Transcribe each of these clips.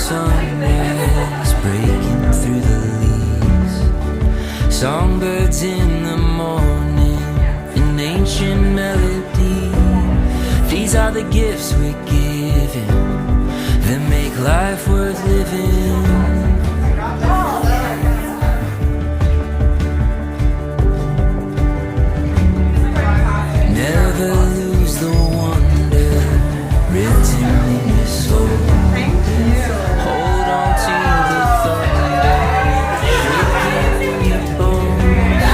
sunrise breaking through the leaves, songbirds in the morning, an ancient melody. These are the gifts we're given that make life worth living. Never lose the wonder written in your soul. Hold on to the thunder shaking in your bones.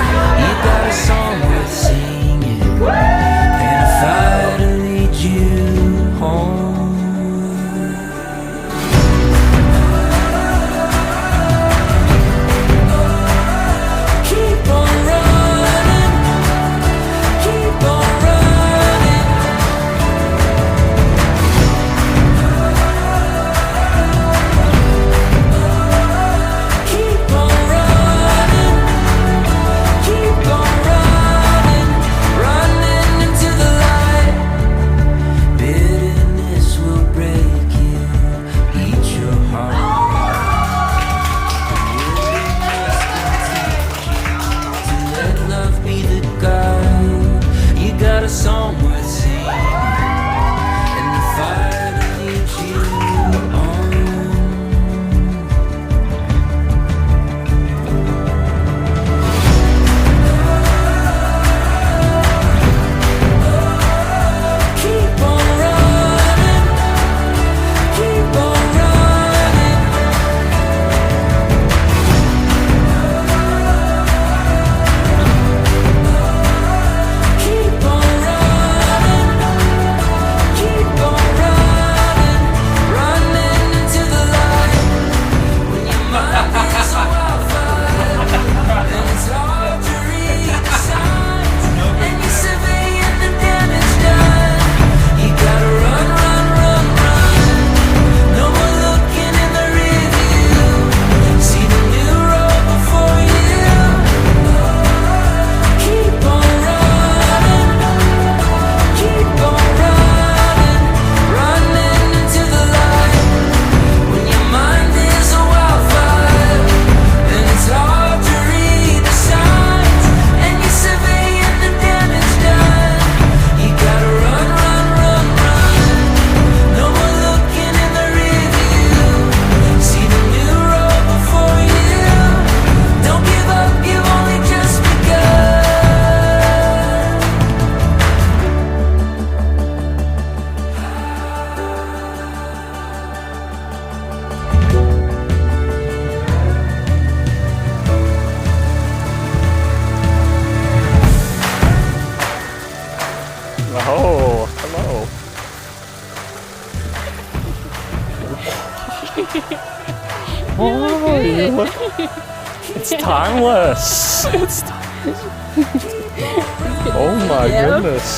You got a song worth singing and a fire to lead you home. Keep on running, keep on running. Keep on running, keep on running, running into the light. Bitterness will break you, eat your heart. To let love be the guide. You got a song worth singing and the fire to lead you on. Keep on running, keep on running. Keep on running, keep on running, running into the light. When your mind is a wildfire and it's hard to read the signs, and you're surveying the damage done, you gotta run, run, run, run. No more looking in the rear view. See the new road before you. Keep on running, keep on running, running into the light. When your mind is a wildfire and it's hard to read the signs, and you're surveying the damage done, you gotta run, run, run, run. No more looking in the rear view. See the new road before you. Don't give up, you've only just begun. Oh, hello. Oh, you look. It's timeless. It's oh my goodness.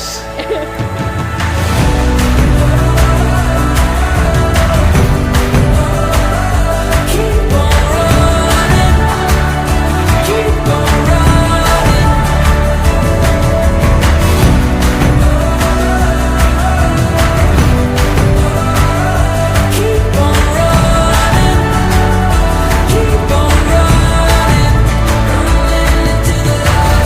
Keep on running, keep on running. Keep on running, keep on running, running into the light.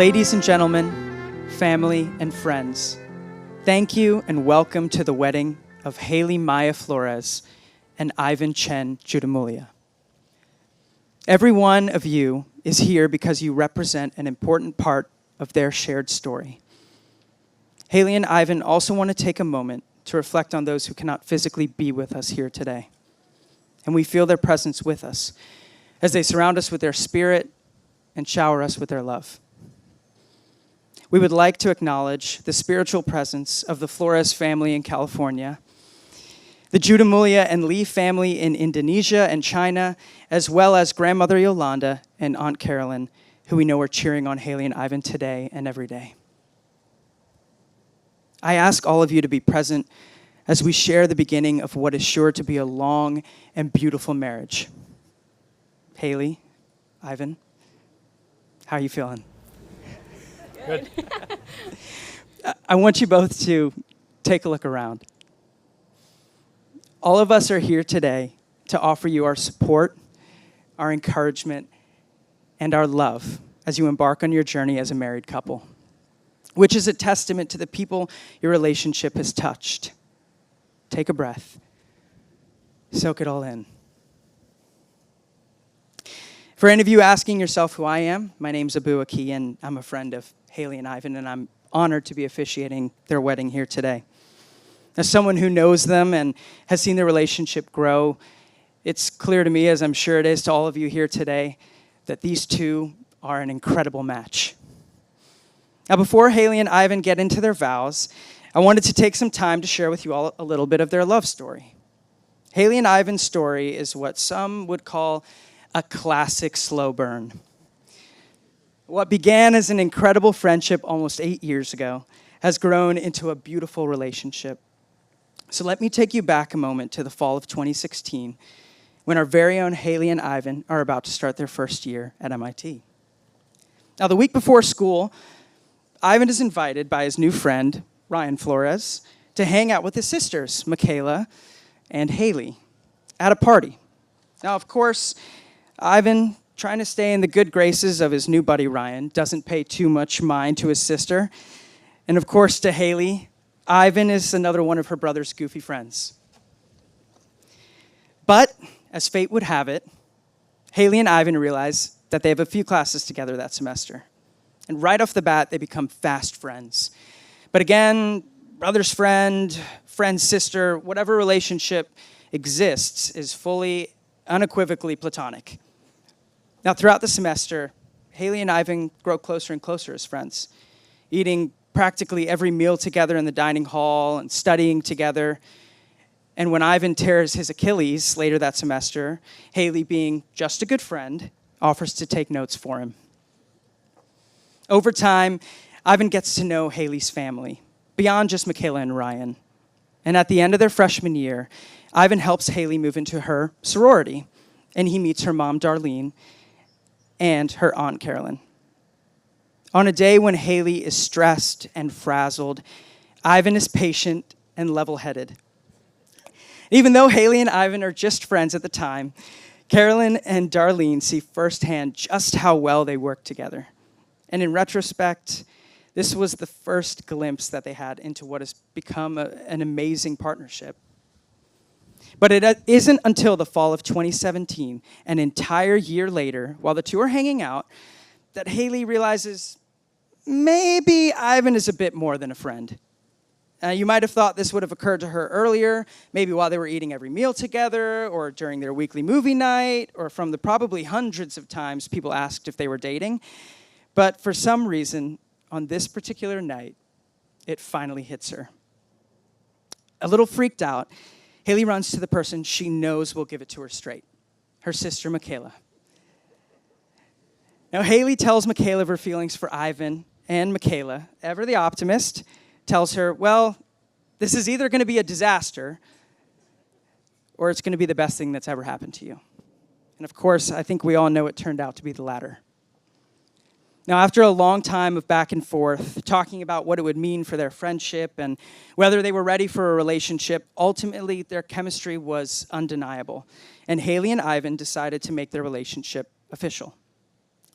Ladies and gentlemen, family and friends, thank you and welcome to the wedding of Hayley Maya Flores and Ivan Chen Judamulia. Every one of you is here because you represent an important part of their shared story. Hayley and Ivan also want to take a moment to reflect on those who cannot physically be with us here today. And we feel their presence with us as they surround us with their spirit and shower us with their love. We would like to acknowledge the spiritual presence of the Flores family in California, the Judamulia and Lee family in Indonesia and China, as well as grandmother Yolanda and Aunt Carolyn, who we know are cheering on Hayley and Ivan today and every day. I ask all of you to be present as we share the beginning of what is sure to be a long and beautiful marriage. Hayley, Ivan, how are you feeling? Good. I want you both to take a look around. All of us are here today to offer you our support, our encouragement, and our love as you embark on your journey as a married couple, which is a testament to the people your relationship has touched. Take a breath. Soak it all in. For any of you asking yourself who I am, my name's Abu Aki, and I'm a friend of Hayley and Ivan, and I'm honored to be officiating their wedding here today. As someone who knows them and has seen their relationship grow, it's clear to me, as I'm sure it is to all of you here today, that these two are an incredible match. Now, before Hayley and Ivan get into their vows, I wanted to take some time to share with you all a little bit of their love story. Hayley and Ivan's story is what some would call a classic slow burn. What began as an incredible friendship almost 8 years ago has grown into a beautiful relationship. So let me take you back a moment to the fall of 2016, when our very own Hayley and Ivan are about to start their first year at MIT. Now, the week before school, Ivan is invited by his new friend, Ryan Flores, to hang out with his sisters, Michaela and Hayley, at a party. Now, of course, Ivan, trying to stay in the good graces of his new buddy Ryan, doesn't pay too much mind to his sister. And of course, to Hayley, Ivan is another one of her brother's goofy friends. But, as fate would have it, Hayley and Ivan realize that they have a few classes together that semester. And right off the bat, they become fast friends. But again, brother's friend, friend's sister, whatever relationship exists is fully, unequivocally platonic. Now, throughout the semester, Hayley and Ivan grow closer and closer as friends, eating practically every meal together in the dining hall and studying together. And when Ivan tears his Achilles later that semester, Hayley, being just a good friend, offers to take notes for him. Over time, Ivan gets to know Hayley's family, beyond just Michaela and Ryan. And at the end of their freshman year, Ivan helps Hayley move into her sorority, and he meets her mom, Darlene, and her Aunt Carolyn. On a day when Hayley is stressed and frazzled, Ivan is patient and level-headed. Even though Hayley and Ivan are just friends at the time, Carolyn and Darlene see firsthand just how well they work together. And in retrospect, this was the first glimpse that they had into what has become an amazing partnership. But it isn't until the fall of 2017, an entire year later, while the two are hanging out, that Hayley realizes maybe Ivan is a bit more than a friend. You might have thought this would have occurred to her earlier, maybe while they were eating every meal together, or during their weekly movie night, or from the probably hundreds of times people asked if they were dating. But for some reason, on this particular night, it finally hits her. A little freaked out, Hayley runs to the person she knows will give it to her straight, her sister, Michaela. Now, Hayley tells Michaela of her feelings for Ivan, and Michaela, ever the optimist, tells her, well, this is either going to be a disaster or it's going to be the best thing that's ever happened to you. And of course, I think we all know it turned out to be the latter. Now, after a long time of back and forth, talking about what it would mean for their friendship and whether they were ready for a relationship, ultimately their chemistry was undeniable. And Hayley and Ivan decided to make their relationship official.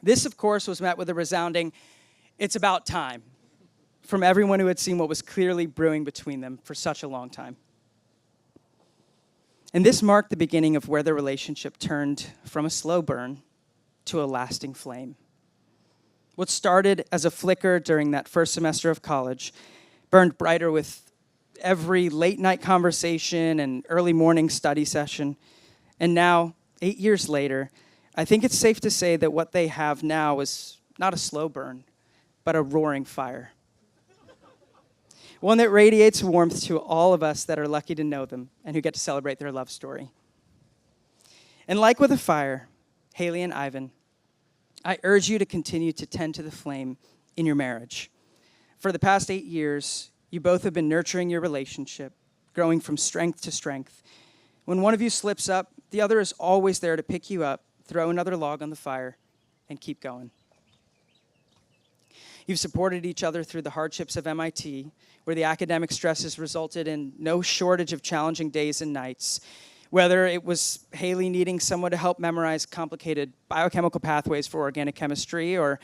This, of course, was met with a resounding, It's about time, from everyone who had seen what was clearly brewing between them for such a long time. And this marked the beginning of where their relationship turned from a slow burn to a lasting flame. What started as a flicker during that first semester of college burned brighter with every late night conversation and early morning study session. And now, 8 years later, I think it's safe to say that what they have now is not a slow burn, but a roaring fire. One that radiates warmth to all of us that are lucky to know them and who get to celebrate their love story. And like with a fire, Hayley and Ivan, I urge you to continue to tend to the flame in your marriage. For the past 8 years, you both have been nurturing your relationship, growing from strength to strength. When one of you slips up, the other is always there to pick you up, throw another log on the fire, and keep going. You've supported each other through the hardships of MIT, where the academic stresses resulted in no shortage of challenging days and nights. Whether it was Hayley needing someone to help memorize complicated biochemical pathways for organic chemistry, or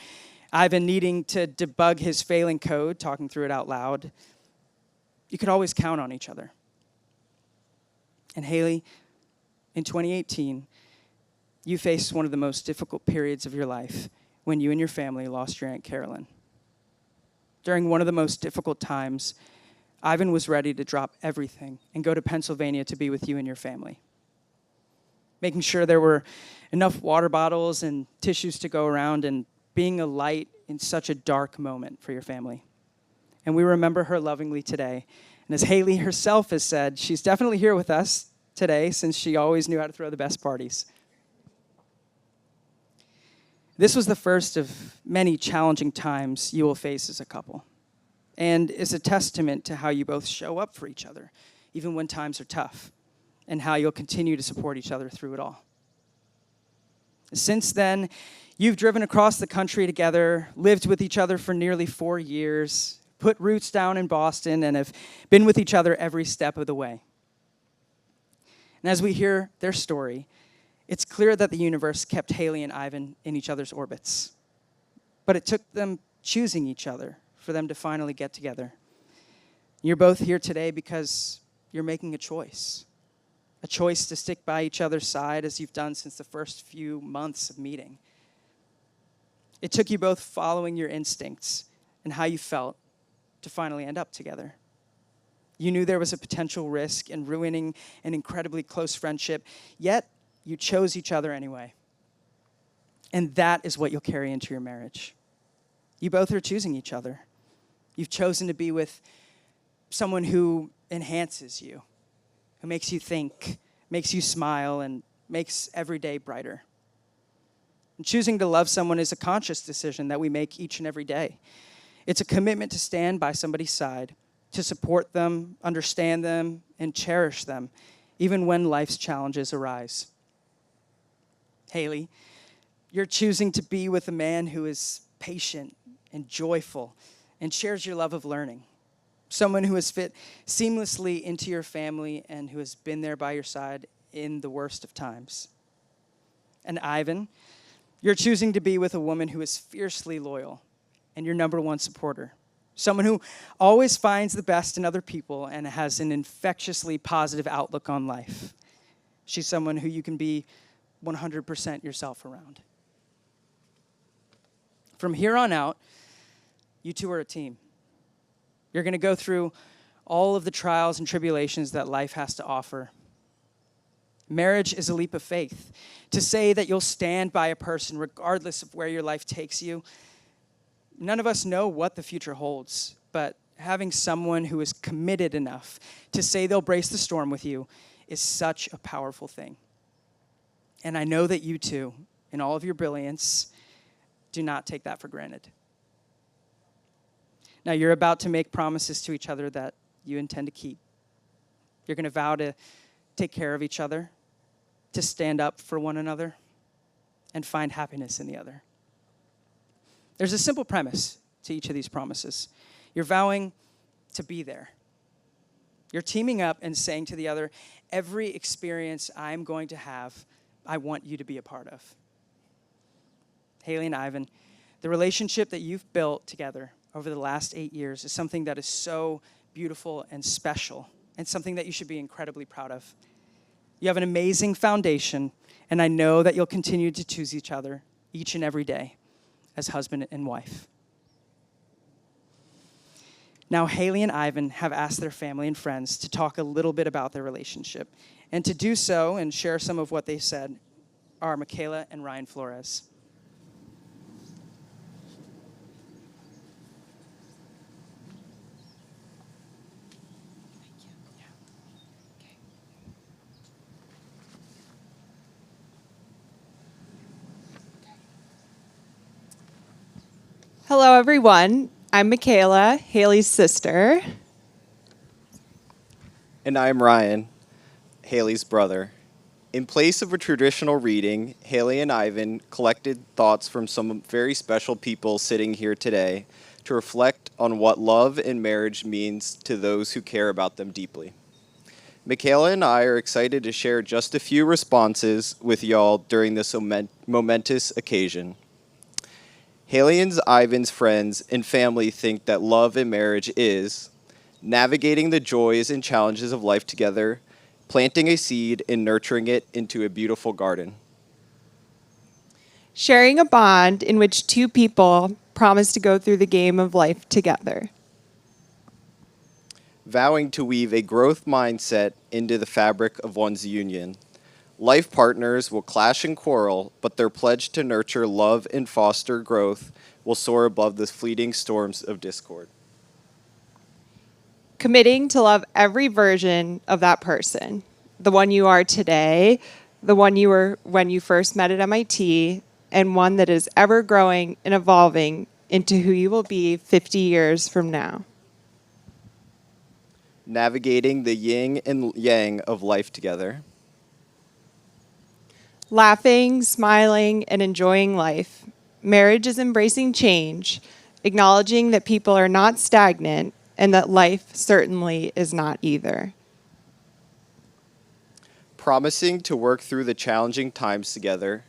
Ivan needing to debug his failing code, talking through it out loud, you could always count on each other. And Hayley, in 2018, you faced one of the most difficult periods of your life when you and your family lost your Aunt Carolyn. During one of the most difficult times, Ivan was ready to drop everything and go to Pennsylvania to be with you and your family. Making sure there were enough water bottles and tissues to go around, and being a light in such a dark moment for your family. And we remember her lovingly today. And as Hayley herself has said, she's definitely here with us today, since she always knew how to throw the best parties. This was the first of many challenging times you will face as a couple, and is a testament to how you both show up for each other, even when times are tough, and how you'll continue to support each other through it all. Since then, you've driven across the country together, lived with each other for nearly 4 years, put roots down in Boston, and have been with each other every step of the way. And as we hear their story, it's clear that the universe kept Hayley and Ivan in each other's orbits. But it took them choosing each other for them to finally get together. You're both here today because you're making a choice to stick by each other's side as you've done since the first few months of meeting. It took you both following your instincts and how you felt to finally end up together. You knew there was a potential risk in ruining an incredibly close friendship, yet you chose each other anyway. And that is what you'll carry into your marriage. You both are choosing each other. You've chosen to be with someone who enhances you, who makes you think, makes you smile, and makes every day brighter. And choosing to love someone is a conscious decision that we make each and every day. It's a commitment to stand by somebody's side, to support them, understand them, and cherish them, even when life's challenges arise. Hayley, you're choosing to be with a man who is patient and joyful and shares your love of learning. Someone who has fit seamlessly into your family and who has been there by your side in the worst of times. And Ivan, you're choosing to be with a woman who is fiercely loyal and your number one supporter. Someone who always finds the best in other people and has an infectiously positive outlook on life. She's someone who you can be 100% yourself around. From here on out, you two are a team. You're going to go through all of the trials and tribulations that life has to offer. Marriage is a leap of faith. To say that you'll stand by a person regardless of where your life takes you, none of us know what the future holds, but having someone who is committed enough to say they'll brace the storm with you is such a powerful thing. And I know that you two, in all of your brilliance, do not take that for granted. Now, you're about to make promises to each other that you intend to keep. You're going to vow to take care of each other, to stand up for one another, and find happiness in the other. There's a simple premise to each of these promises. You're vowing to be there. You're teaming up and saying to the other, every experience I'm going to have, I want you to be a part of. Hayley and Ivan, The relationship that you've built together over the last 8 years is something that is so beautiful and special, and something that you should be incredibly proud of. You have an amazing foundation, and I know that you'll continue to choose each other each and every day as husband and wife. Now, Hayley and Ivan have asked their family and friends to talk a little bit about their relationship. And to do so and share some of what they said are Michaela and Ryan Flores. Hello, everyone. I'm Michaela, Hayley's sister. And I'm Ryan, Hayley's brother. In place of a traditional reading, Hayley and Ivan collected thoughts from some very special people sitting here today to reflect on what love and marriage means to those who care about them deeply. Michaela and I are excited to share just a few responses with y'all during this momentous occasion. Hayley and Ivan's friends and family think that love and marriage is navigating the joys and challenges of life together, planting a seed and nurturing it into a beautiful garden. Sharing a bond in which two people promise to go through the game of life together. Vowing to weave a growth mindset into the fabric of one's union. Life partners will clash and quarrel, but their pledge to nurture love and foster growth will soar above the fleeting storms of discord. Committing to love every version of that person. The one you are today, the one you were when you first met at MIT, and one that is ever growing and evolving into who you will be 50 years from now. Navigating the yin and yang of life together. Laughing, smiling, and enjoying life. Marriage is embracing change, acknowledging that people are not stagnant and that life certainly is not either. Promising to work through the challenging times together,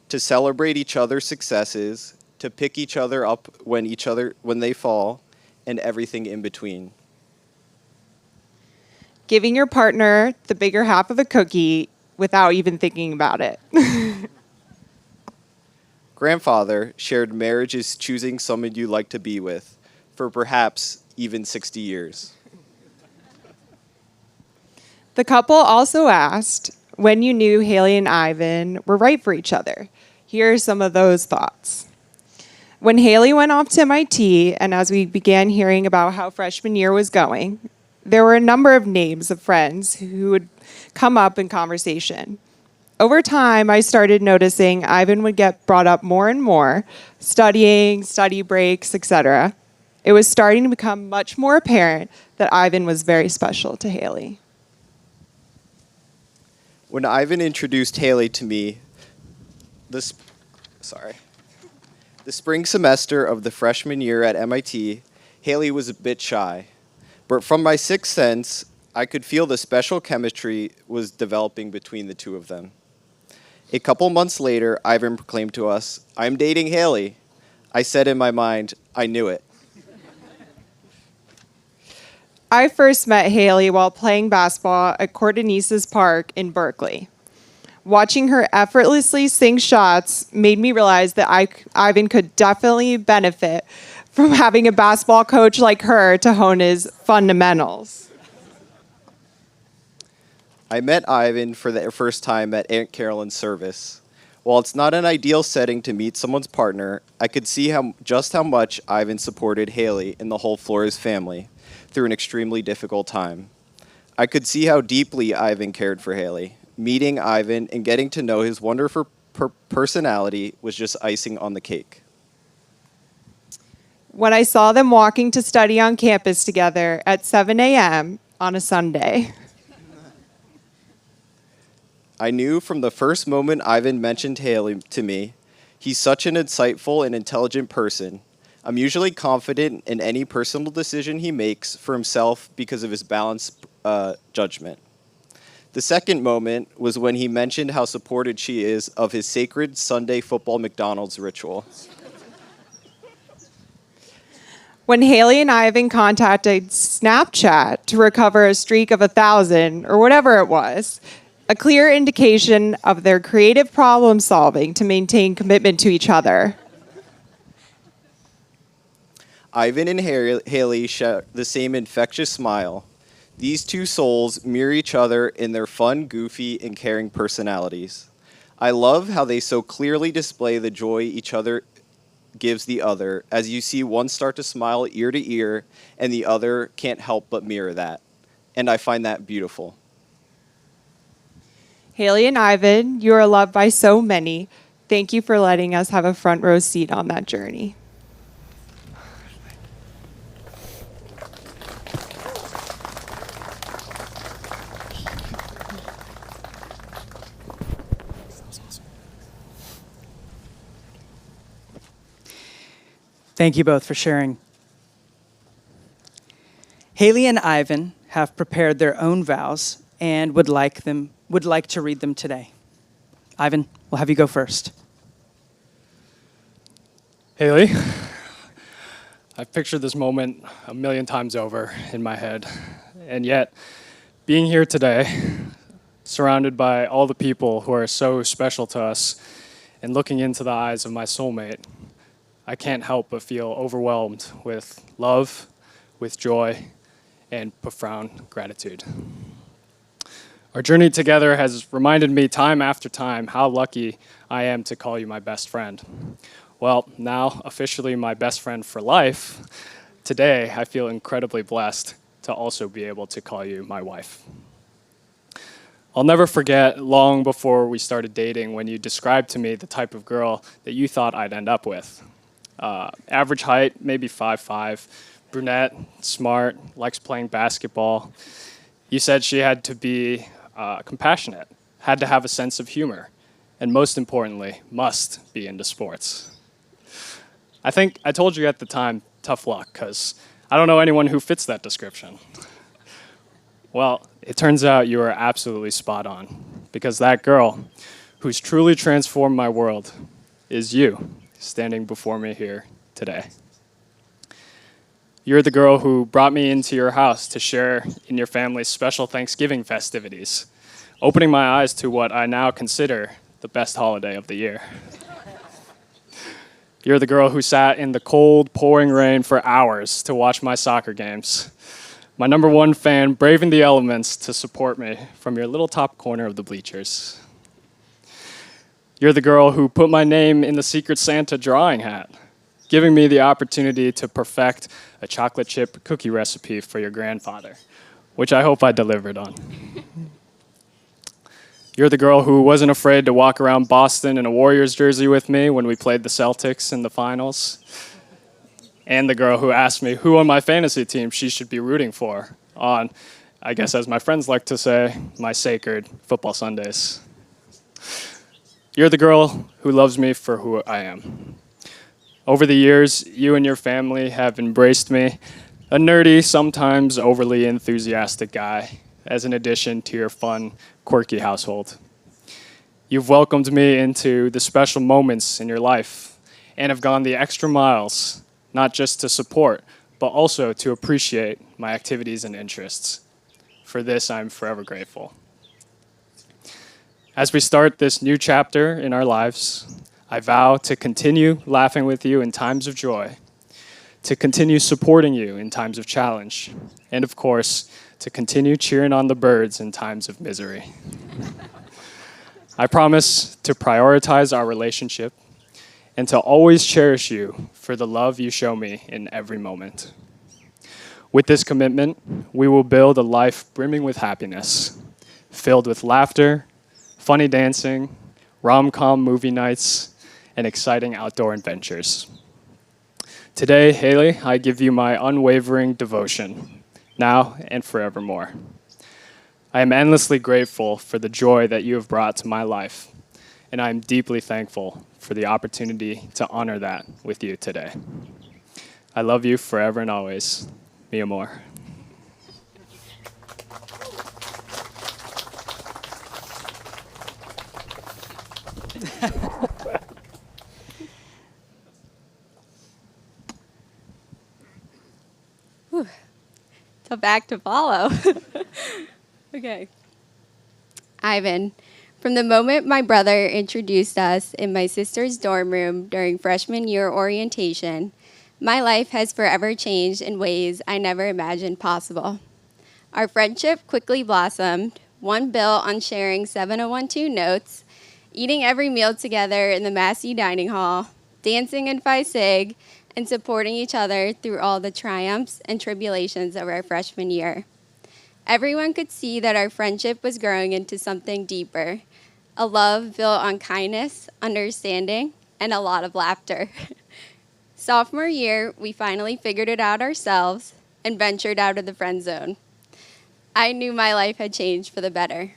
to celebrate each other's successes, to pick each other up when they fall, and everything in between. Giving your partner the bigger half of a cookie without even thinking about it. Grandfather shared marriage is choosing someone you like to be with for perhaps even 60 years. The couple also asked when you knew Hayley and Ivan were right for each other. Here are some of those thoughts. When Hayley went off to MIT, and as we began hearing about how freshman year was going, there were a number of names of friends who would come up in conversation. Over time, I started noticing Ivan would get brought up more and more, studying, study breaks, etc. It was starting to become much more apparent that Ivan was very special to Hayley. When Ivan introduced Hayley to me, the spring semester of the freshman year at MIT, Hayley was a bit shy. But from my sixth sense, I could feel the special chemistry was developing between the two of them. A couple months later, Ivan proclaimed to us, "I'm dating Hayley." I said in my mind, I knew it. I first met Hayley while playing basketball at Cordonesis Park in Berkeley. Watching her effortlessly sink shots made me realize that Ivan could definitely benefit from having a basketball coach like her to hone his fundamentals. I met Ivan for the first time at Aunt Carolyn's service. While it's not an ideal setting to meet someone's partner, I could see just how much Ivan supported Hayley and the whole Flores family through an extremely difficult time. I could see how deeply Ivan cared for Hayley. Meeting Ivan and getting to know his wonderful personality was just icing on the cake. When I saw them walking to study on campus together at 7 a.m. on a Sunday. I knew from the first moment Ivan mentioned Hayley to me, he's such an insightful and intelligent person. I'm usually confident in any personal decision he makes for himself because of his balanced judgment. The second moment was when he mentioned how supported she is of his sacred Sunday football McDonald's ritual. When Haley and Ivan contacted Snapchat to recover a streak of 1,000 or whatever it was, a clear indication of their creative problem solving to maintain commitment to each other. Ivan and Haley share the same infectious smile. These two souls mirror each other in their fun, goofy, and caring personalities. I love how they so clearly display the joy each other gives the other, as you see one start to smile ear to ear, and the other can't help but mirror that. And I find that beautiful. Haley and Ivan, you are loved by so many. Thank you for letting us have a front row seat on that journey. Thank you both for sharing. Haley and Ivan have prepared their own vows and would like to read them today. Ivan, we'll have you go first. Haley, I've pictured this moment a million times over in my head, and yet being here today, surrounded by all the people who are so special to us, and looking into the eyes of my soulmate, I can't help but feel overwhelmed with love, with joy, and profound gratitude. Our journey together has reminded me time after time how lucky I am to call you my best friend. Well, now officially my best friend for life, today I feel incredibly blessed to also be able to call you my wife. I'll never forget long before we started dating when you described to me the type of girl that you thought I'd end up with. Average height, maybe 5'5", brunette, smart, likes playing basketball. You said she had to be compassionate, had to have a sense of humor, and most importantly, must be into sports. I think I told you at the time, tough luck, because I don't know anyone who fits that description. Well, it turns out you are absolutely spot on, because that girl who's truly transformed my world is you, standing before me here today. You're the girl who brought me into your house to share in your family's special Thanksgiving festivities, opening my eyes to what I now consider the best holiday of the year. You're the girl who sat in the cold, pouring rain for hours to watch my soccer games. My number one fan braving the elements to support me from your little top corner of the bleachers. You're the girl who put my name in the Secret Santa drawing hat, giving me the opportunity to perfect a chocolate chip cookie recipe for your grandfather, which I hope I delivered on. You're the girl who wasn't afraid to walk around Boston in a Warriors jersey with me when we played the Celtics in the finals. And the girl who asked me who on my fantasy team she should be rooting for on, I guess as my friends like to say, my sacred football Sundays. You're the girl who loves me for who I am. Over the years, you and your family have embraced me, a nerdy, sometimes overly enthusiastic guy, as an addition to your fun, quirky household. You've welcomed me into the special moments in your life and have gone the extra miles, not just to support, but also to appreciate my activities and interests. For this, I'm forever grateful. As we start this new chapter in our lives, I vow to continue laughing with you in times of joy, to continue supporting you in times of challenge, and of course, to continue cheering on the birds in times of misery. I promise to prioritize our relationship and to always cherish you for the love you show me in every moment. With this commitment, we will build a life brimming with happiness, filled with laughter, funny dancing, rom-com movie nights, and exciting outdoor adventures. Today, Hayley, I give you my unwavering devotion, now and forevermore. I am endlessly grateful for the joy that you have brought to my life, and I am deeply thankful for the opportunity to honor that with you today. I love you forever and always. Mi amor. a fact to follow. Okay. Ivan, from the moment my brother introduced us in my sister's dorm room during freshman year orientation, my life has forever changed in ways I never imagined possible. Our friendship quickly blossomed, one built on sharing 7012 notes, eating every meal together in the Massey dining hall, dancing in Phi Sig, and supporting each other through all the triumphs and tribulations of our freshman year. Everyone could see that our friendship was growing into something deeper, a love built on kindness, understanding, and a lot of laughter. Sophomore year, we finally figured it out ourselves and ventured out of the friend zone. I knew my life had changed for the better.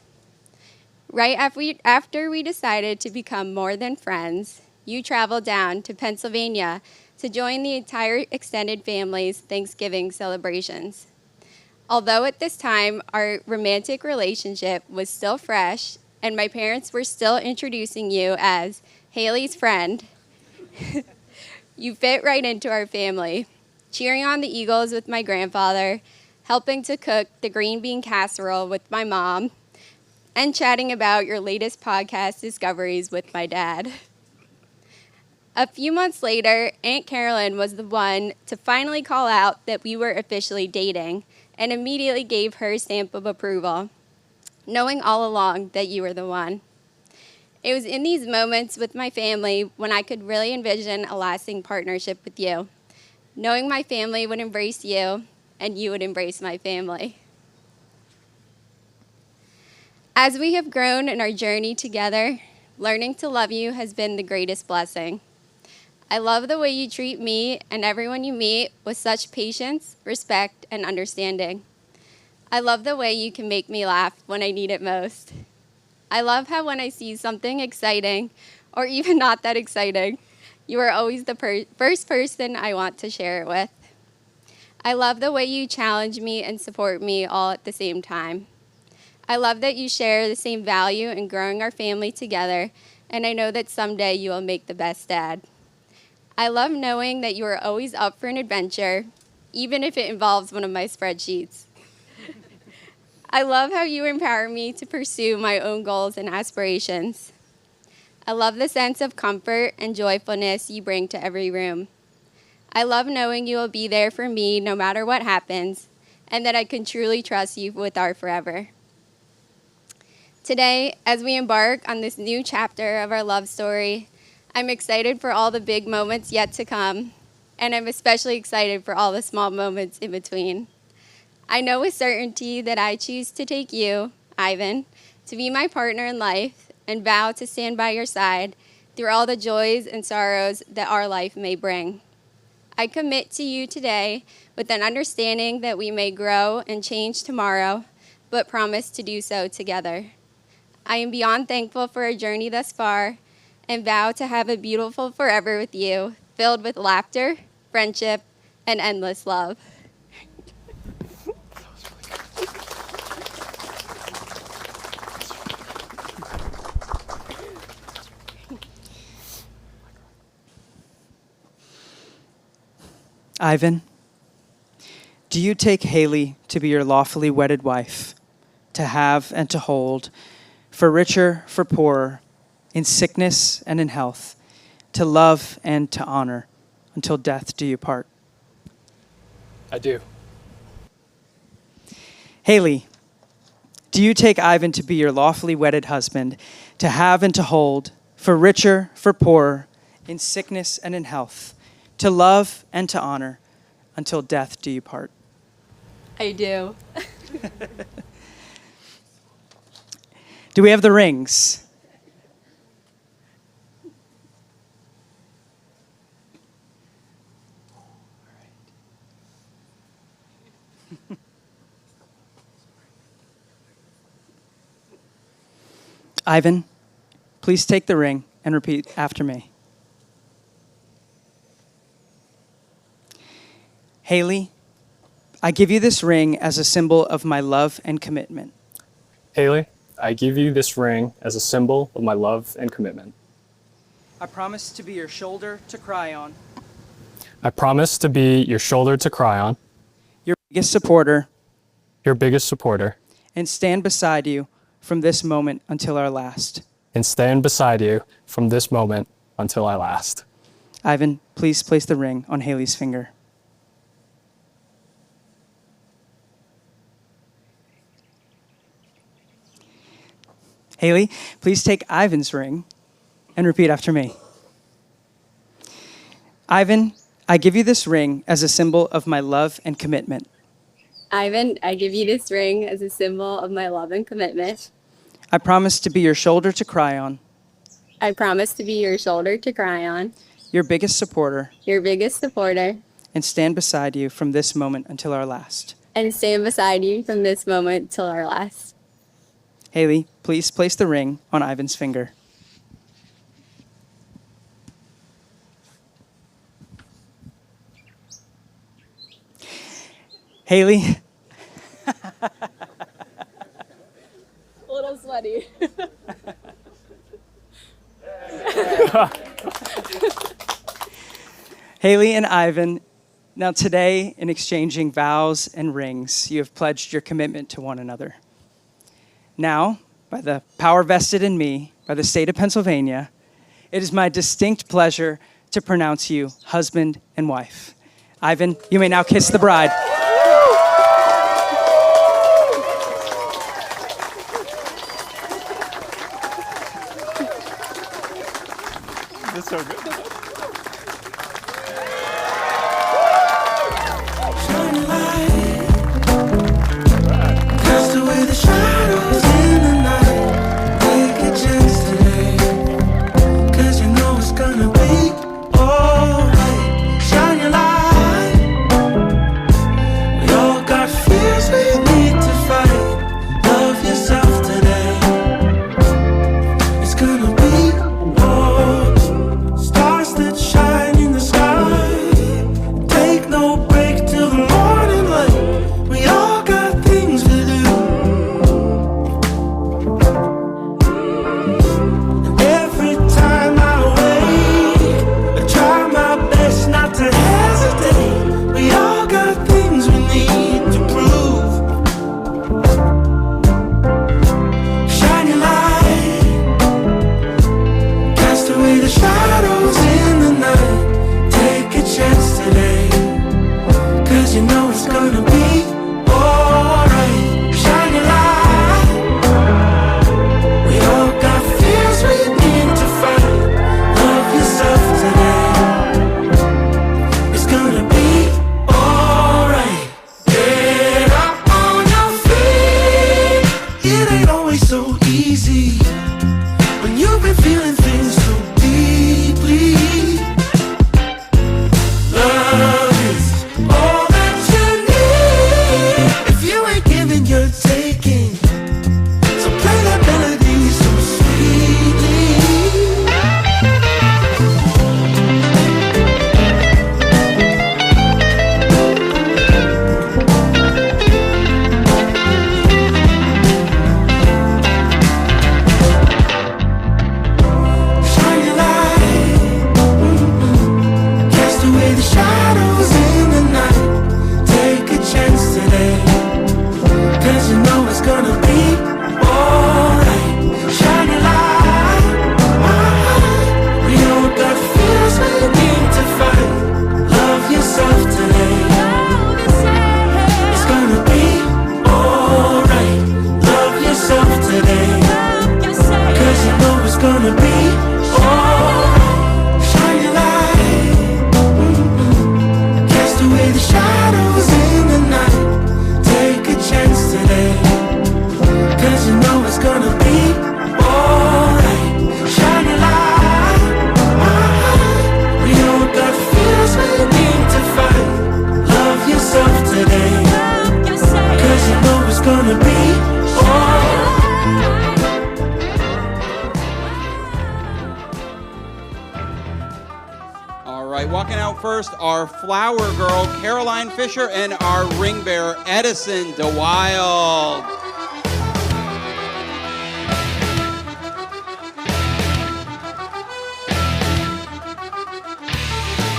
Right after we decided to become more than friends, you traveled down to Pennsylvania to join the entire extended family's Thanksgiving celebrations. Although at this time our romantic relationship was still fresh and my parents were still introducing you as Hayley's friend, you fit right into our family, cheering on the Eagles with my grandfather, helping to cook the green bean casserole with my mom, and chatting about your latest podcast discoveries with my dad. A few months later, Aunt Carolyn was the one to finally call out that we were officially dating and immediately gave her stamp of approval, knowing all along that you were the one. It was in these moments with my family when I could really envision a lasting partnership with you, knowing my family would embrace you and you would embrace my family. As we have grown in our journey together, learning to love you has been the greatest blessing. I love the way you treat me and everyone you meet with such patience, respect, and understanding. I love the way you can make me laugh when I need it most. I love how when I see something exciting, or even not that exciting, you are always the first person I want to share it with. I love the way you challenge me and support me all at the same time. I love that you share the same value in growing our family together, and I know that someday you will make the best dad. I love knowing that you are always up for an adventure, even if it involves one of my spreadsheets. I love how you empower me to pursue my own goals and aspirations. I love the sense of comfort and joyfulness you bring to every room. I love knowing you will be there for me no matter what happens, and that I can truly trust you with our forever. Today, as we embark on this new chapter of our love story, I'm excited for all the big moments yet to come, and I'm especially excited for all the small moments in between. I know with certainty that I choose to take you, Ivan, to be my partner in life and vow to stand by your side through all the joys and sorrows that our life may bring. I commit to you today with an understanding that we may grow and change tomorrow, but promise to do so together. I am beyond thankful for our journey thus far and vow to have a beautiful forever with you, filled with laughter, friendship, and endless love. Ivan, do you take Hayley to be your lawfully wedded wife, to have and to hold, for richer, for poorer, in sickness and in health, to love and to honor, until death do you part? I do. Hayley, do you take Ivan to be your lawfully wedded husband, to have and to hold, for richer, for poorer, in sickness and in health, to love and to honor, until death do you part? I do. Do we have the rings? Ivan, please take the ring and repeat after me. Hayley, I give you this ring as a symbol of my love and commitment. Hayley, I give you this ring as a symbol of my love and commitment. I promise to be your shoulder to cry on, I promise to be your shoulder to cry on, your biggest supporter, your biggest supporter, and stand beside you from this moment until our last. and stand beside you from this moment until I last. Ivan, please place the ring on Hayley's finger. Hayley, please take Ivan's ring and repeat after me. Ivan, I give you this ring as a symbol of my love and commitment. Ivan, I give you this ring as a symbol of my love and commitment. I promise to be your shoulder to cry on, I promise to be your shoulder to cry on, your biggest supporter, your biggest supporter, and stand beside you from this moment until our last. and stand beside you from this moment till our last. Hayley, please place the ring on Ivan's finger. Hayley, A little sweaty. Hayley and Ivan, now today, in exchanging vows and rings, you have pledged your commitment to one another. Now, by the power vested in me by the state of Pennsylvania, it is my distinct pleasure to pronounce you husband and wife. Ivan, you may now kiss the bride. That's so good. Cast away the shadows in the night. Take a chance today, 'cause you know it's gonna be alright. Shine your light. We all got fears we need to fight. Love yourself today. It's gonna be alright. Stars that shine in the sky. Take no break till the morning light. We all got things to do. And every time I wake, I try my best not to hesitate. We all got things we need to prove. Shine your light. Cast away the shadows in the night. Take a chance today, 'cause you know it's gonna be alright. Shine your light. We all got fears we need to fight. Love yourself today. It's gonna be alright. Get up on your feet. It ain't always so easy when you've been feeling things so deeply. Love is all that you need. If you ain't giving, you're taking. So play that melody so sweetly. Shine your light. Cast away the shadows in the night. Take a chance today, 'cause you know it's gonna be alright. Shine your light. We all got fears we need to fight. Love yourself today. It's gonna be alright. Love yourself today, 'cause you know it's gonna be alright. Shine your light. Cast away the shadows in the night. Take a chance today, 'cause you know it's gonna be alright. Shine your light. We all got fears we need to fight. Love yourself today, 'cause you know it's gonna be alright. All right, walking out first, our flower girl, Caroline Fisher, and our ring bearer, Edison DeWild.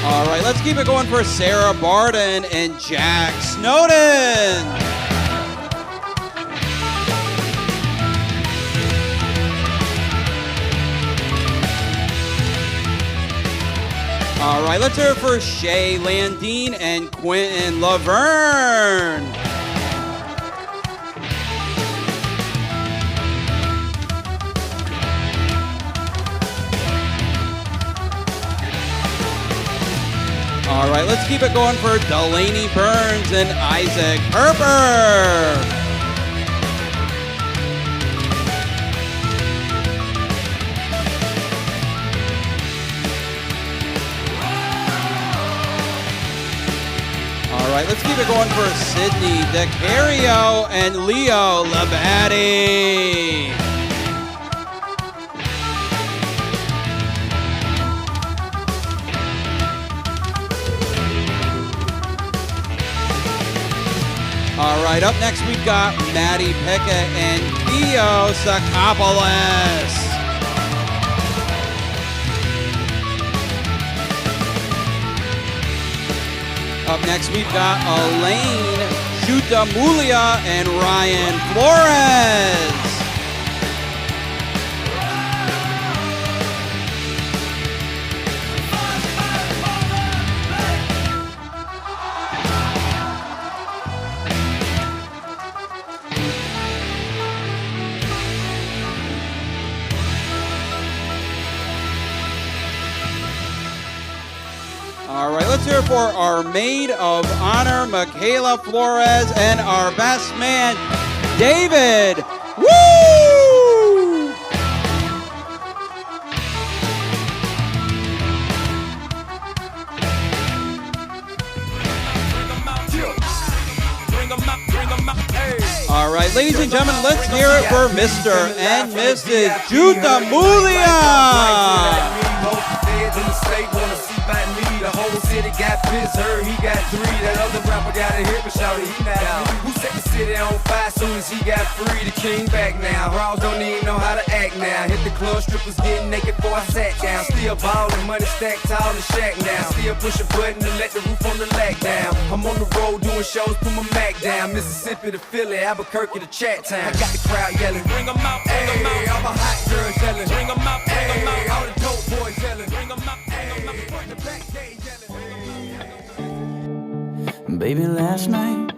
All right, let's keep it going for Sarah Barden and Jack Snowden. All right, let's hear it for Shay Landine and Quentin Laverne. All right, let's keep it going for Delaney Burns and Isaac Herper. All right, let's keep it going for Sydney DeCario and Leo Labadie. All right, up next we've got Maddie Pickett and Theo Sakopoulos. Up next, we've got Elaine Chutamulia and Ryan Flores. All right, let's hear it for our maid of honor, Michaela Flores, and our best man, David. Woo! All right, ladies and gentlemen, let's hear it for Mr. and Mrs. Chutamulia. The whole city got pissed, heard he got 3. That other rapper got a hit, but shouted he not out. Who set the city on fire soon as he got free? The king back now. Raws don't even know how to act now. Hit the club, strippers getting naked before I sat down. Still ballin', money stacked tall in shack now. Still push a button to let the roof on the lag down. I'm on the road doing shows, put my Mac down. Mississippi to Philly, Albuquerque to Chat Town. I got the crowd yelling, bring 'em out, bring 'em out. All my hot girls yelling, bring em out, bring 'em out. All the dope boys yelling, bring 'em out, bring 'em out. Front to back, they yelling. Baby, last night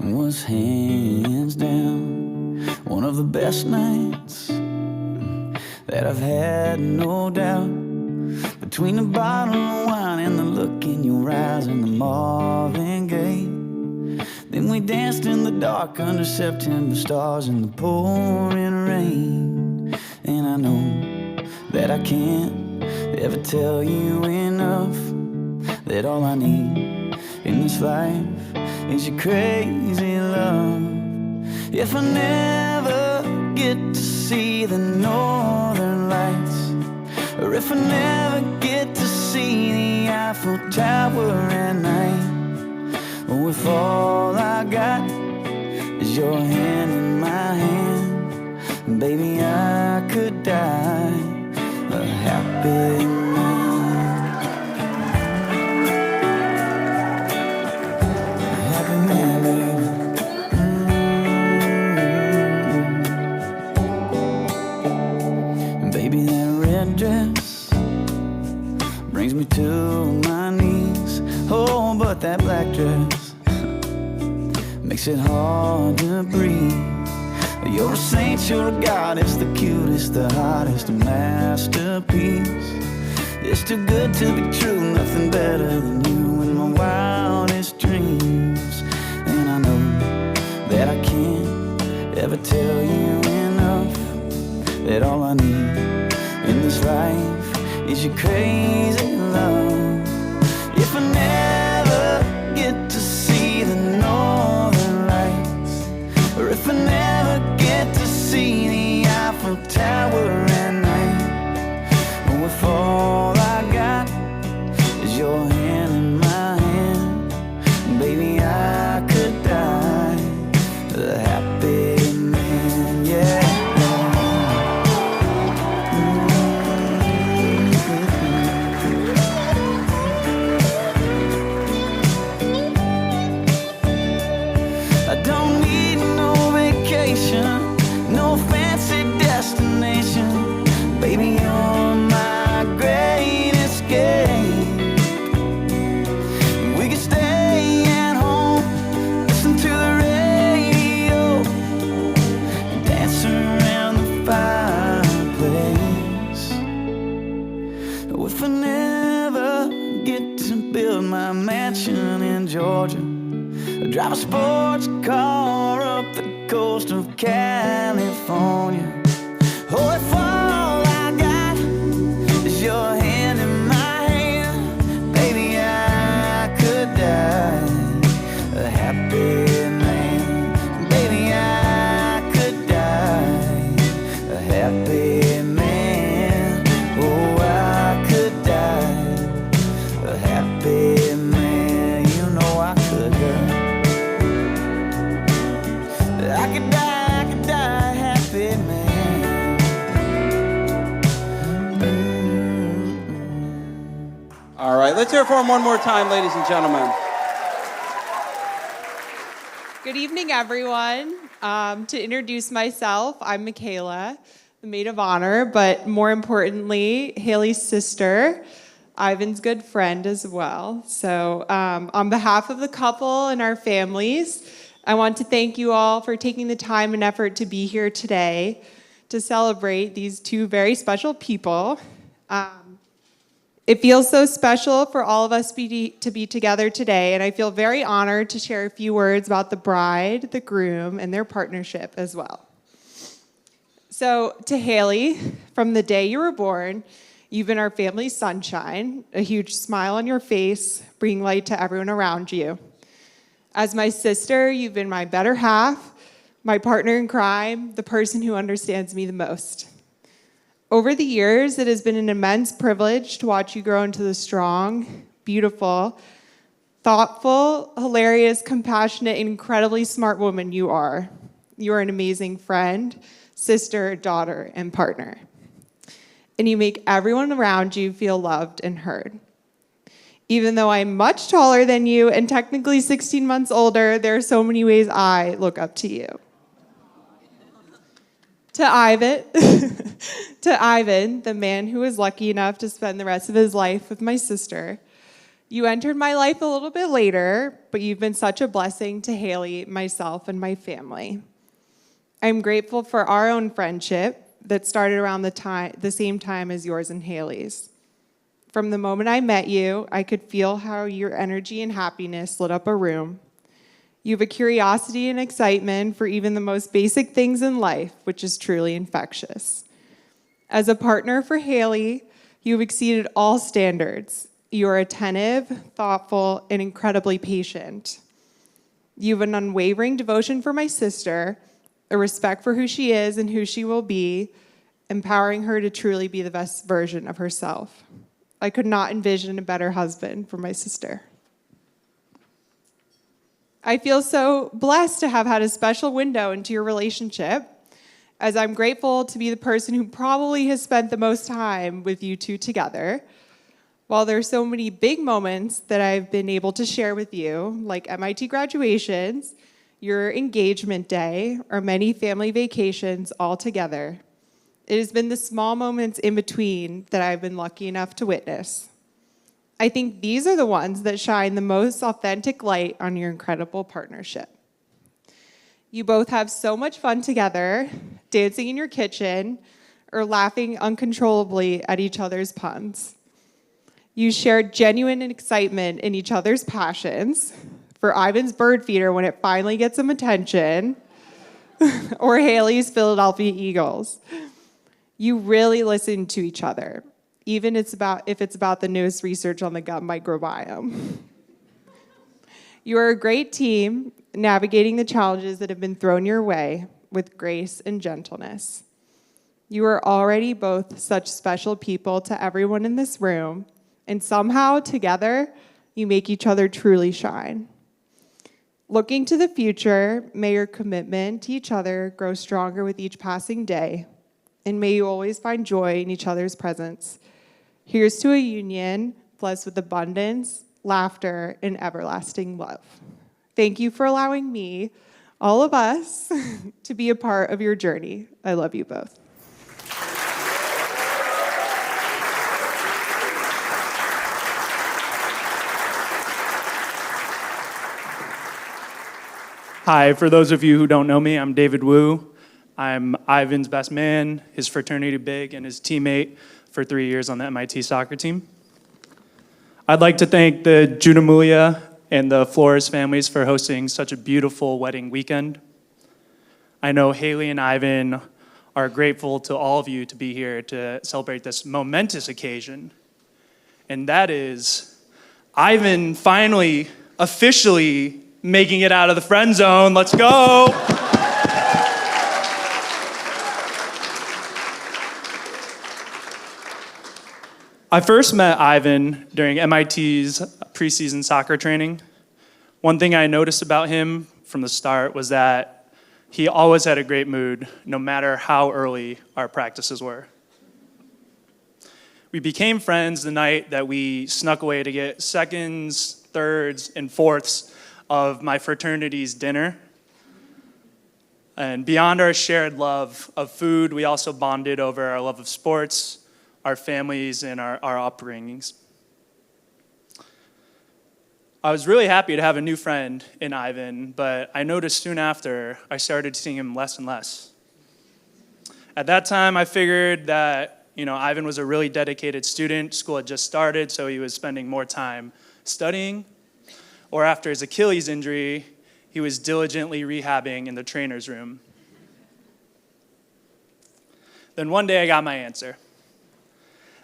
was hands down one of the best nights that I've had, no doubt. Between the bottle of wine and the look in your eyes and the Marvin Gaye, then we danced in the dark under September stars in the pouring rain. And I know that I can't ever tell you enough that all I need in this life is your crazy love. If I never get to see the northern lights, or if I never get to see the Eiffel Tower at night, or if all I got is your hand in my hand, baby, I could die a happy man. Baby, that red dress brings me to my knees. Oh, but that black dress makes it hard to breathe. You're a saint, you're a goddess, the cutest, the hottest, a masterpiece. It's too good to be true, nothing better than you in my wildest dreams. And I know that I can't ever tell you enough that all I need in this life is your crazy love. If I never get to see the northern lights, or if I never get to see the Eiffel Tower at night, or if all I got is your hand in my hand, baby, I could die a happy man, yeah. I don't need no vacation, no fancy destination. a sports car up the coast of California. Oh, if all I got is your hand in my hand, baby, I could die a happy man. Baby, I could die a happy man. Oh, I could die a happy man. You know I could die. I could die a happy man. All right, let's hear it for him one more time, ladies and gentlemen. Good evening, everyone. To introduce myself, I'm Michaela, the maid of honor, but more importantly, Hayley's sister, Ivan's good friend as well. So on behalf of the couple and our families, I want to thank you all for taking the time and effort to be here today to celebrate these two very special people. It feels so special for all of us to be together today, and I feel very honored to share a few words about the bride, the groom, and their partnership as well. So, to Hayley, from the day you were born, you've been our family's sunshine, a huge smile on your face, bringing light to everyone around you. As my sister, you've been my better half, my partner in crime, the person who understands me the most. Over the years, it has been an immense privilege to watch you grow into the strong, beautiful, thoughtful, hilarious, compassionate, and incredibly smart woman you are. You are an amazing friend, sister, daughter, and partner. And you make everyone around you feel loved and heard. Even though I'm much taller than you and technically 16 months older, there are so many ways I look up to you. To Ivan, the man who was lucky enough to spend the rest of his life with my sister, you entered my life a little bit later, but you've been such a blessing to Hayley, myself, and my family. I'm grateful for our own friendship that started around the same time as yours and Hayley's. From the moment I met you, I could feel how your energy and happiness lit up a room. You have a curiosity and excitement for even the most basic things in life, which is truly infectious. As a partner for Hayley, you have exceeded all standards. You are attentive, thoughtful, and incredibly patient. You have an unwavering devotion for my sister, a respect for who she is and who she will be, empowering her to truly be the best version of herself. I could not envision a better husband for my sister. I feel so blessed to have had a special window into your relationship, as I'm grateful to be the person who probably has spent the most time with you two together. While there are so many big moments that I've been able to share with you, like MIT graduations, your engagement day, or many family vacations all together, it has been the small moments in between that I've been lucky enough to witness. I think these are the ones that shine the most authentic light on your incredible partnership. You both have so much fun together, dancing in your kitchen, or laughing uncontrollably at each other's puns. You share genuine excitement in each other's passions, for Ivan's bird feeder when it finally gets some attention, or Hayley's Philadelphia Eagles. You really listen to each other, even if it's about the newest research on the gut microbiome. You are a great team, navigating the challenges that have been thrown your way with grace and gentleness. You are already both such special people to everyone in this room, and somehow, together, you make each other truly shine. Looking to the future, may your commitment to each other grow stronger with each passing day, and may you always find joy in each other's presence. Here's to a union blessed with abundance, laughter, and everlasting love. Thank you for allowing me, all of us, to be a part of your journey. I love you both. Hi, for those of you who don't know me, I'm David Wu. I'm Ivan's best man, his fraternity big, and his teammate for 3 years on the MIT soccer team. I'd like to thank the Judamulia and the Flores families for hosting such a beautiful wedding weekend. I know Hayley and Ivan are grateful to all of you to be here to celebrate this momentous occasion. And that is Ivan finally, officially making it out of the friend zone. Let's go. I first met Ivan during MIT's preseason soccer training. One thing I noticed about him from the start was that he always had a great mood, no matter how early our practices were. We became friends the night that we snuck away to get seconds, thirds, and fourths of my fraternity's dinner. And beyond our shared love of food, we also bonded over our love of sports, our families, and our upbringings. I was really happy to have a new friend in Ivan, but I noticed soon after I started seeing him less and less. At that time, I figured that Ivan was a really dedicated student. School had just started, so he was spending more time studying. Or after his Achilles injury, he was diligently rehabbing in the trainer's room. Then one day I got my answer.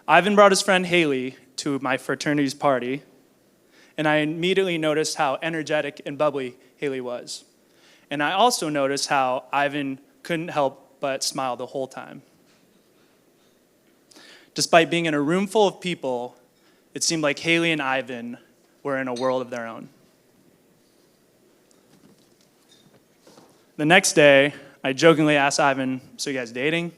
Ivan brought his friend Hayley to my fraternity's party, and I immediately noticed how energetic and bubbly Hayley was. And I also noticed how Ivan couldn't help but smile the whole time. Despite being in a room full of people, it seemed like Hayley and Ivan were in a world of their own. The next day, I jokingly asked Ivan, "So you guys dating?"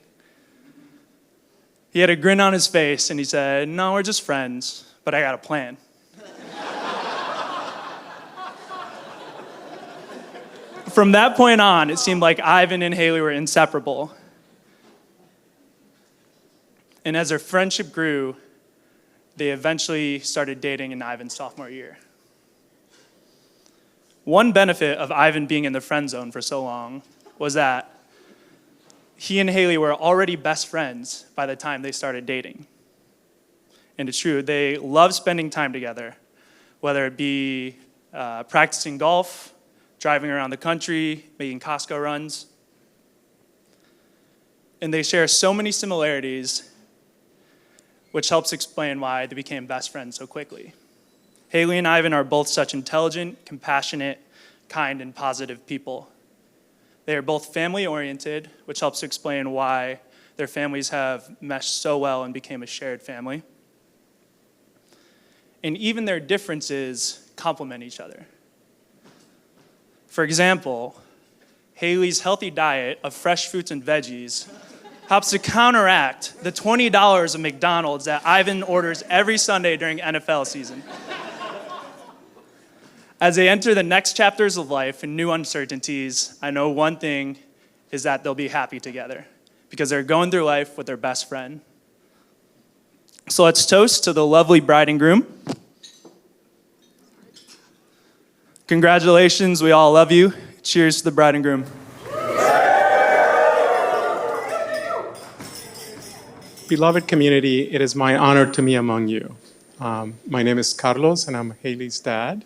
He had a grin on his face and he said, "No, we're just friends, but I got a plan." From that point on, it seemed like Ivan and Hayley were inseparable. And as their friendship grew, they eventually started dating in Ivan's sophomore year. One benefit of Ivan being in the friend zone for so long was that he and Hayley were already best friends by the time they started dating. And it's true, they love spending time together, whether it be practicing golf, driving around the country, making Costco runs. And they share so many similarities, which helps explain why they became best friends so quickly. Hayley and Ivan are both such intelligent, compassionate, kind, and positive people. They are both family-oriented, which helps explain why their families have meshed so well and became a shared family. And even their differences complement each other. For example, Hayley's healthy diet of fresh fruits and veggies helps to counteract the $20 of McDonald's that Ivan orders every Sunday during NFL season. As they enter the next chapters of life and new uncertainties, I know one thing is that they'll be happy together because they're going through life with their best friend. So let's toast to the lovely bride and groom. Congratulations, we all love you. Cheers to the bride and groom. Beloved community, it is my honor to be among you. My name is Carlos, and I'm Hayley's dad.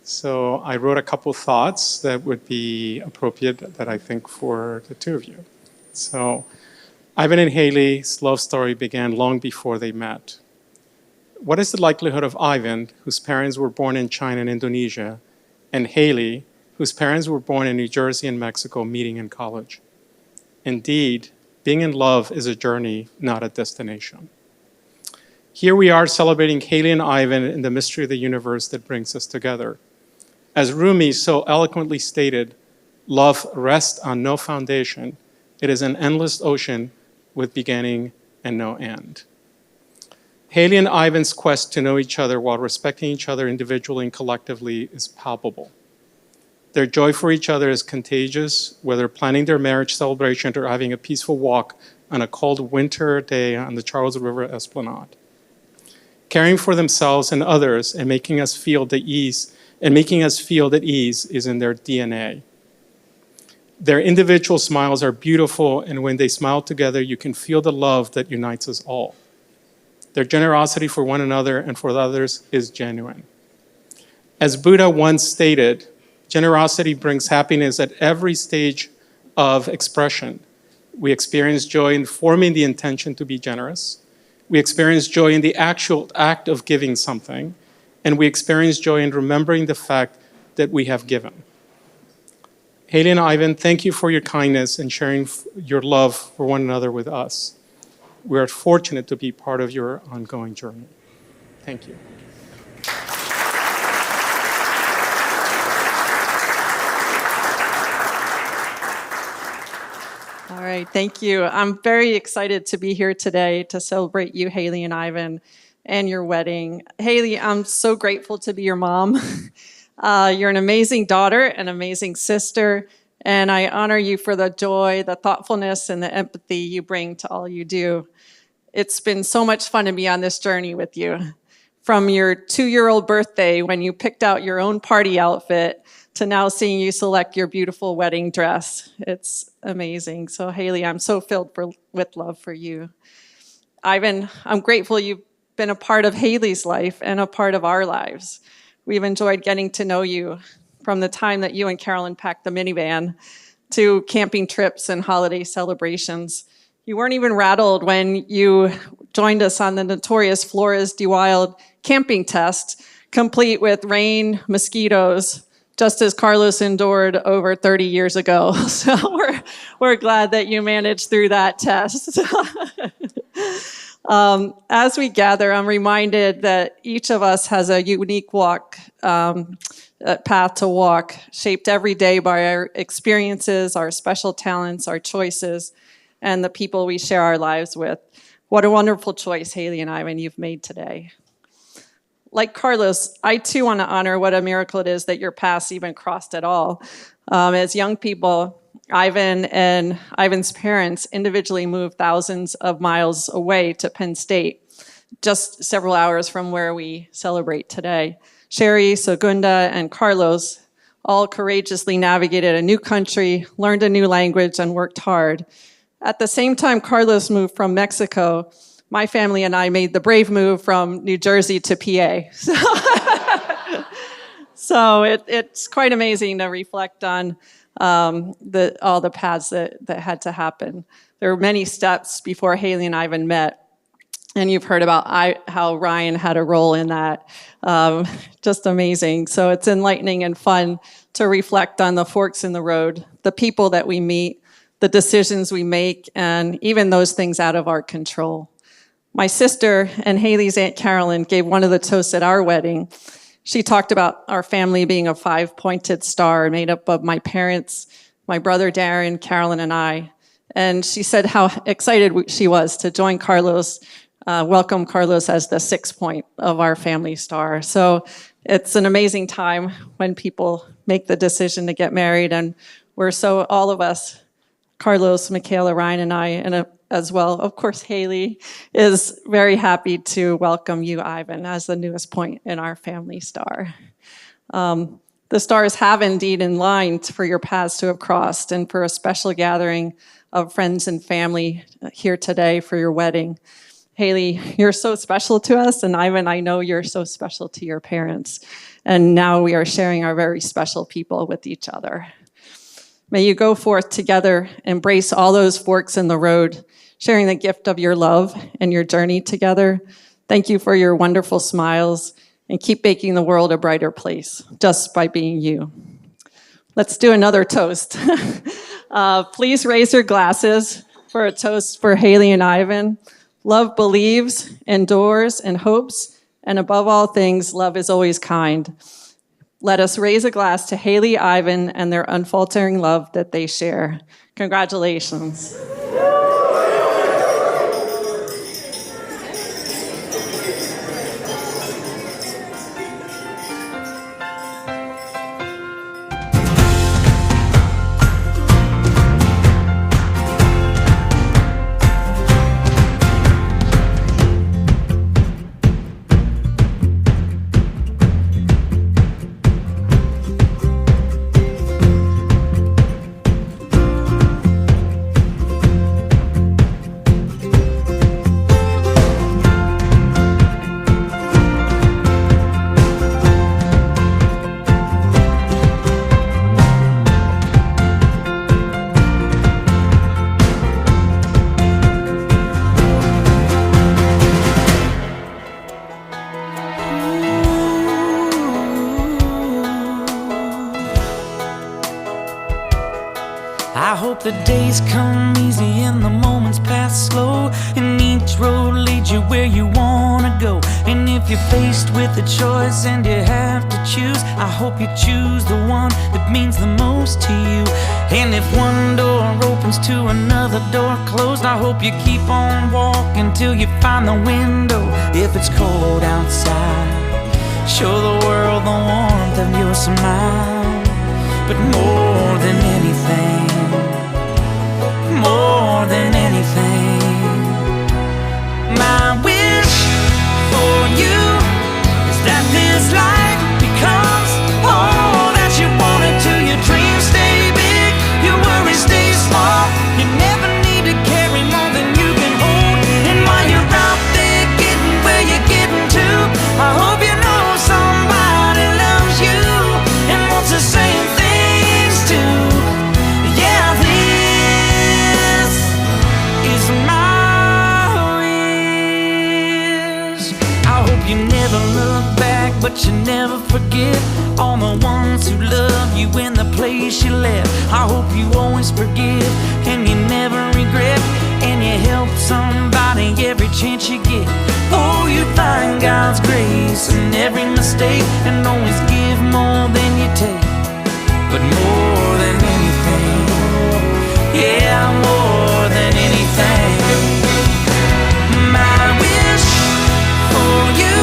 So I wrote a couple thoughts that would be appropriate that I think for the two of you. So Ivan and Hayley's love story began long before they met. What is the likelihood of Ivan, whose parents were born in China and Indonesia, and Hayley, whose parents were born in New Jersey and Mexico, meeting in college? Indeed, being in love is a journey, not a destination. Here we are celebrating Hayley and Ivan in the mystery of the universe that brings us together. As Rumi so eloquently stated, love rests on no foundation. It is an endless ocean with beginning and no end. Hayley and Ivan's quest to know each other while respecting each other individually and collectively is palpable. Their joy for each other is contagious, whether planning their marriage celebration or having a peaceful walk on a cold winter day on the Charles River Esplanade. Caring for themselves and others and making us feel at ease is in their DNA. Their individual smiles are beautiful, and when they smile together, you can feel the love that unites us all. Their generosity for one another and for others is genuine. As Buddha once stated, generosity brings happiness at every stage of expression. We experience joy in forming the intention to be generous. We experience joy in the actual act of giving something. And we experience joy in remembering the fact that we have given. Hayley and Ivan, thank you for your kindness and sharing your love for one another with us. We are fortunate to be part of your ongoing journey. Thank you. All right, thank you. I'm very excited to be here today to celebrate you, Hayley and Ivan, and your wedding. Hayley, I'm so grateful to be your mom. You're an amazing daughter, an amazing sister, and I honor you for the joy, the thoughtfulness, and the empathy you bring to all you do. It's been so much fun to be on this journey with you. From your 2-year-old birthday when you picked out your own party outfit to now seeing you select your beautiful wedding dress. It's amazing. So Hayley, I'm so filled with love for you. Ivan, I'm grateful you've been a part of Hayley's life and a part of our lives. We've enjoyed getting to know you from the time that you and Carolyn packed the minivan to camping trips and holiday celebrations. You weren't even rattled when you joined us on the notorious Flores de Wild camping test, complete with rain, mosquitoes, just as Carlos endured over 30 years ago. So we're glad that you managed through that test. As we gather, I'm reminded that each of us has a unique path to walk, shaped every day by our experiences, our special talents, our choices, and the people we share our lives with. What a wonderful choice, Hayley and Ivan, you've made today. Like Carlos, I too want to honor what a miracle it is that your paths even crossed at all. As young people, Ivan and Ivan's parents individually moved thousands of miles away to Penn State, just several hours from where we celebrate today. Sherry, Segunda, and Carlos all courageously navigated a new country, learned a new language, and worked hard. At the same time Carlos moved from Mexico, my family and I made the brave move from New Jersey to PA. So it's quite amazing to reflect on all the paths that had to happen. There were many steps before Hayley and Ivan met, and you've heard about how Ryan had a role in that. Just amazing. So it's enlightening and fun to reflect on the forks in the road, the people that we meet, the decisions we make, and even those things out of our control. My sister and Hayley's Aunt Carolyn gave one of the toasts at our wedding. She talked about our family being a 5-pointed star made up of my parents, my brother Darren, Carolyn, and I. And she said how excited she was to join Carlos, welcome Carlos as the 6th point of our family star. So it's an amazing time when people make the decision to get married. And we're so, all of us, Carlos, Michaela, Ryan, and I, and as well, of course, Hayley, is very happy to welcome you, Ivan, as the newest point in our family star. The stars have indeed aligned for your paths to have crossed and for a special gathering of friends and family here today for your wedding. Hayley, you're so special to us, and Ivan, I know you're so special to your parents. And now we are sharing our very special people with each other. May you go forth together, embrace all those forks in the road, sharing the gift of your love and your journey together. Thank you for your wonderful smiles, and keep making the world a brighter place just by being you. Let's do another toast. Please raise your glasses for a toast for Hayley and Ivan. Love believes, endures, and hopes, and above all things, love is always kind. Let us raise a glass to Hayley, Ivan, and their unfaltering love that they share. Congratulations. The days come easy and the moments pass slow, and each road leads you where you wanna go. And if you're faced with a choice and you have to choose, I hope you choose the one that means the most to you. And if one door opens to another door closed, I hope you keep on walking till you find the window. If it's cold outside, show the world the warmth of your smile. But more than anything, more than anything, my wish for you is that this life becomes all that you want it to. Your dreams stay big, your worries stay small. You never need to carry more than you can hold. And while you're out there getting where you're getting to, I hope you know somebody loves you and wants the same things too. Yeah, this is my wish. I hope you never look back, but you never forget all the ones who love you in the place you left. I hope you always forgive and you never regret, and you help somebody every chance you get. Oh, you find God's grace in every mistake, and always give more than you take. But more than anything, yeah, more than anything, my wish for you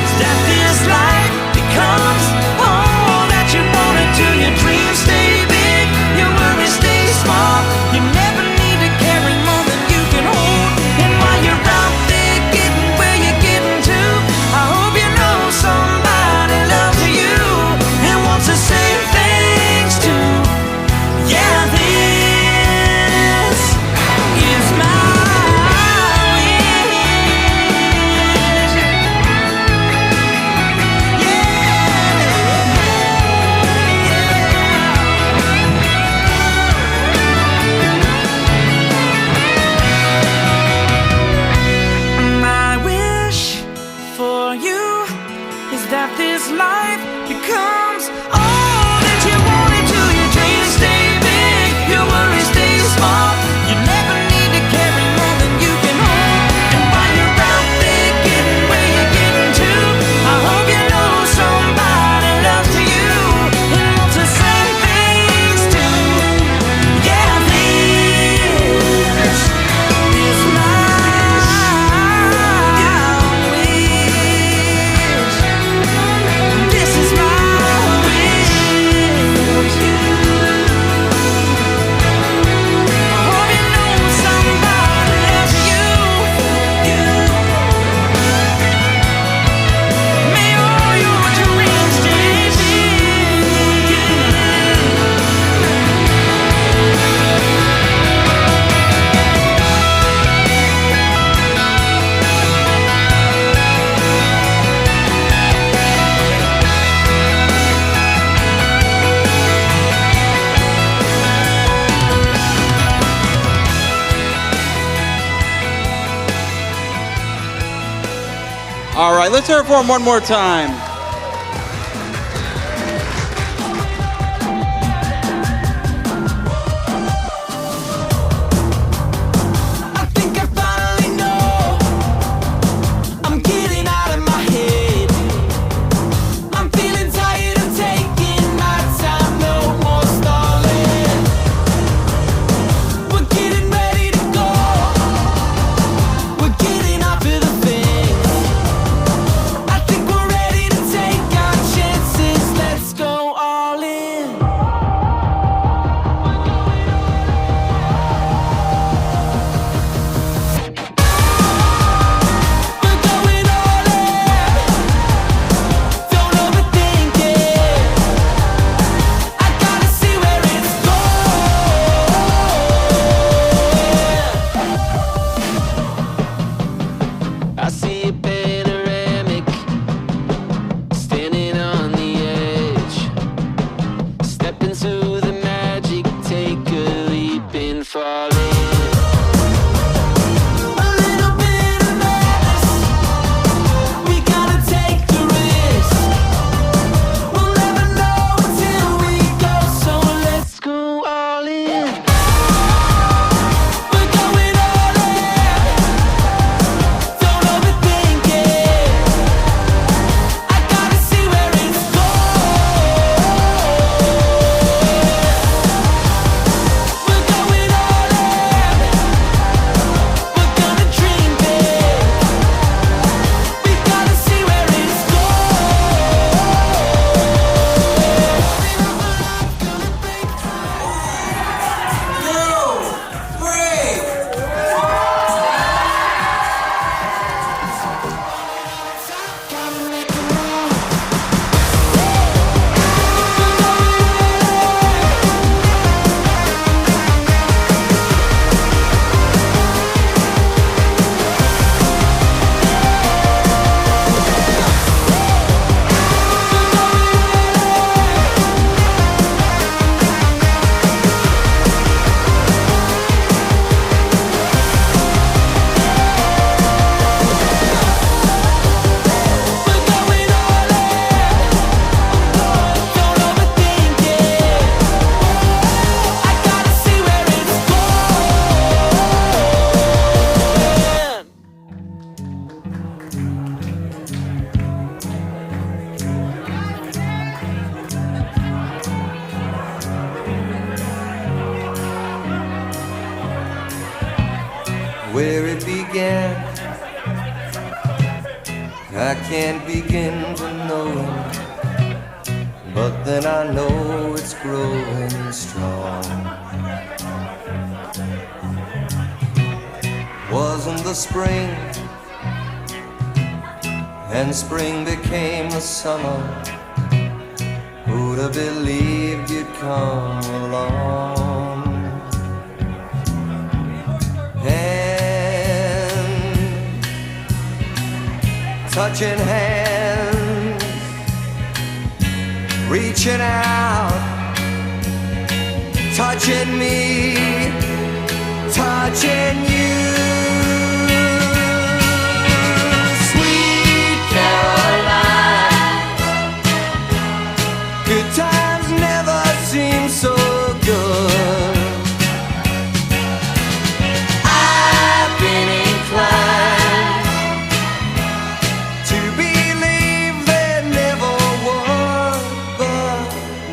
is that this life becomes all that you want it to. Your dreams stay big, your worries stay small. You never need to carry more than you can hold. And while you're out there getting where you're getting to, I hope you know somebody loves you and wants the same things too. Yeah, this is my wish. My wish for you is that this life becomes all that you want it to. Your dreams stay big, your worries stay small. You never need to carry more than you can hold. And while you're out there getting where you're getting to, I hope you know somebody loves you and wants the same things too. Yeah, this is my wish. This is my wish. I hope you know somebody loves you. May all your dreams stay big. All right, let's hear it for him one more time. I think I finally know. I'm getting out of my head. I'm feeling tired of taking my time. No more stalling. We're getting ready to go. We're getting off of the fence. I think we're ready to where it began. I can't begin to know it, but then I know it's growing strong. Wasn't the spring, and spring became the summer. Who'd have believed you'd come along? And touching hands, reaching out, touching me, touching you. Sweet Caroline, good times never seem so good. I've been inclined to believe there never was, but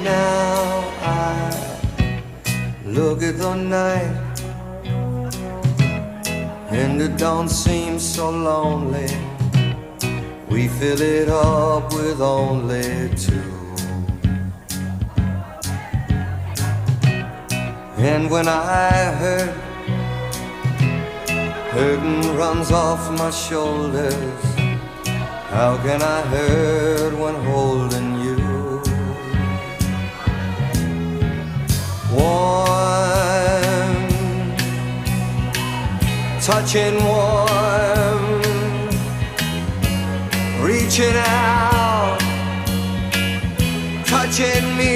now I look at the night and it don't seem so lonely. We fill it up with only two. And when I hurting runs off my shoulders, how can I hurt when holding you? Warm, touching warm, reaching out, touching me,